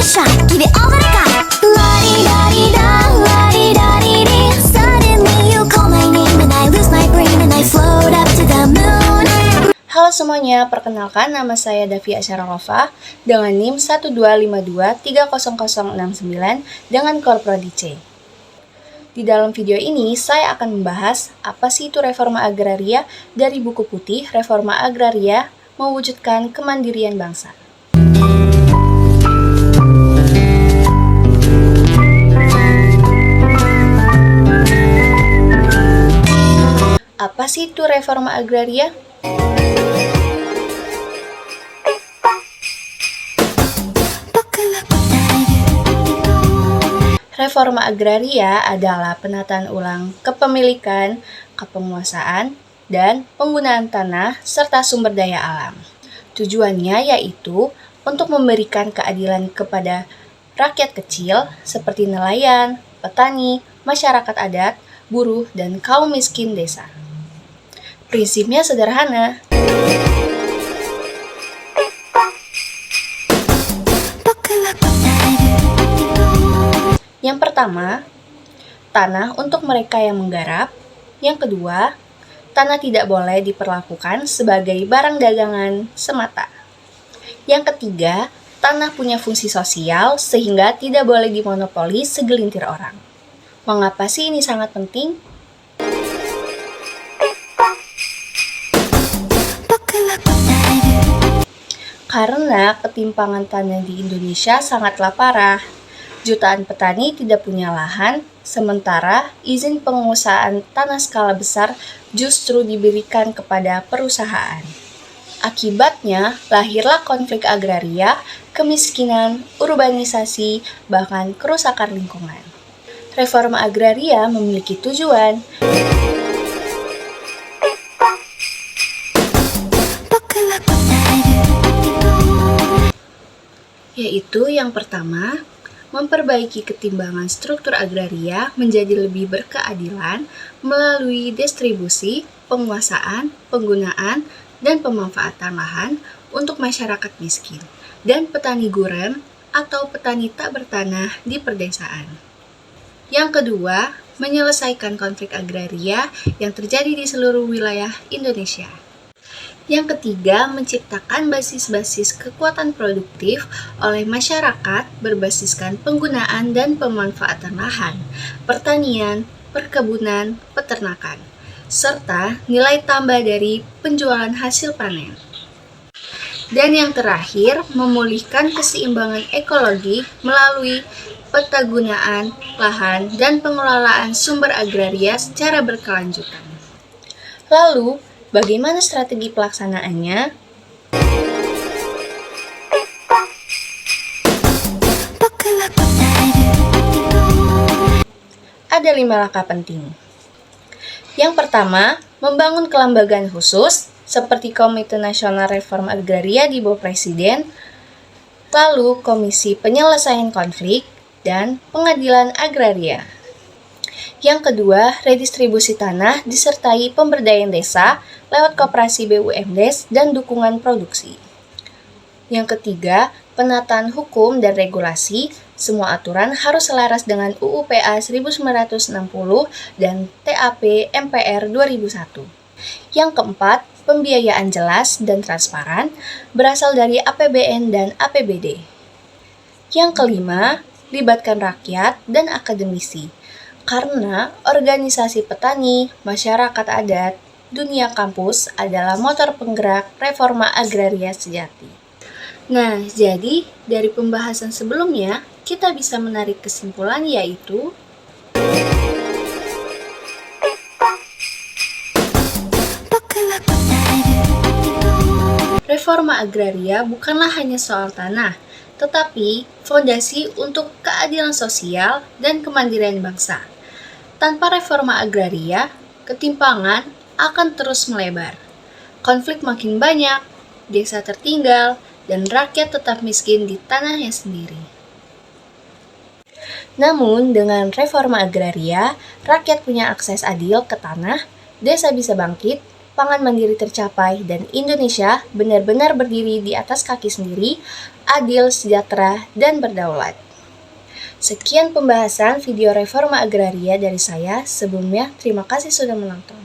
shot, give it all that I got. La-di-da-di-da, la-di-da-di-di. Suddenly you call my name and I lose my brain and I float up to the moon. Halo semuanya, perkenalkan nama saya Davi Asyarolova dengan NIM 125230069 dengan Korprodi C. Di dalam video ini, saya akan membahas apa sih itu reforma agraria dari buku putih Reforma Agraria Mewujudkan Kemandirian Bangsa. Apa sih itu reforma agraria? Reforma agraria adalah penataan ulang kepemilikan, kepenguasaan, dan penggunaan tanah serta sumber daya alam. Tujuannya yaitu untuk memberikan keadilan kepada rakyat kecil seperti nelayan, petani, masyarakat adat, buruh, dan kaum miskin desa. Prinsipnya sederhana. Yang pertama, tanah untuk mereka yang menggarap. Yang kedua, tanah tidak boleh diperlakukan sebagai barang dagangan semata. Yang ketiga, tanah punya fungsi sosial sehingga tidak boleh dimonopoli segelintir orang. Mengapa sih ini sangat penting? Karena ketimpangan tanah di Indonesia sangatlah parah. Jutaan petani tidak punya lahan, sementara izin penguasaan tanah skala besar justru diberikan kepada perusahaan. Akibatnya, lahirlah konflik agraria, kemiskinan, urbanisasi, bahkan kerusakan lingkungan. Reforma agraria memiliki tujuan yaitu yang pertama, memperbaiki ketimbangan struktur agraria menjadi lebih berkeadilan melalui distribusi, penguasaan, penggunaan, dan pemanfaatan lahan untuk masyarakat miskin dan petani gurem atau petani tak bertanah di perdesaan. Yang kedua, menyelesaikan konflik agraria yang terjadi di seluruh wilayah Indonesia. Yang ketiga, menciptakan basis-basis kekuatan produktif oleh masyarakat berbasiskan penggunaan dan pemanfaatan lahan, pertanian, perkebunan, peternakan, serta nilai tambah dari penjualan hasil panen. Dan yang terakhir, memulihkan keseimbangan ekologi melalui peta gunaan lahan dan pengelolaan sumber agraria secara berkelanjutan. Lalu, bagaimana strategi pelaksanaannya? Ada 5 langkah penting. Yang pertama, membangun kelembagaan khusus seperti Komite Nasional Reforma Agraria di bawah Presiden, lalu Komisi Penyelesaian Konflik, dan Pengadilan Agraria. Yang kedua, redistribusi tanah disertai pemberdayaan desa lewat koperasi BUMDes dan dukungan produksi. Yang ketiga, penataan hukum dan regulasi. Semua aturan harus selaras dengan UU PA 1960 dan TAP MPR 2001. Yang keempat, pembiayaan jelas dan transparan berasal dari APBN dan APBD. Yang kelima, libatkan rakyat dan akademisi. Karena organisasi petani, masyarakat adat, dunia kampus adalah motor penggerak reforma agraria sejati. Nah, jadi dari pembahasan sebelumnya, kita bisa menarik kesimpulan yaitu reforma agraria bukanlah hanya soal tanah, tetapi fondasi untuk keadilan sosial dan kemandirian bangsa. Tanpa reforma agraria, ketimpangan akan terus melebar. Konflik makin banyak, desa tertinggal, dan rakyat tetap miskin di tanahnya sendiri. Namun, dengan reforma agraria, rakyat punya akses adil ke tanah, desa bisa bangkit, pangan mandiri tercapai, dan Indonesia benar-benar berdiri di atas kaki sendiri, adil, sejahtera, dan berdaulat. Sekian pembahasan video reforma agraria dari saya. Sebelumnya, terima kasih sudah menonton.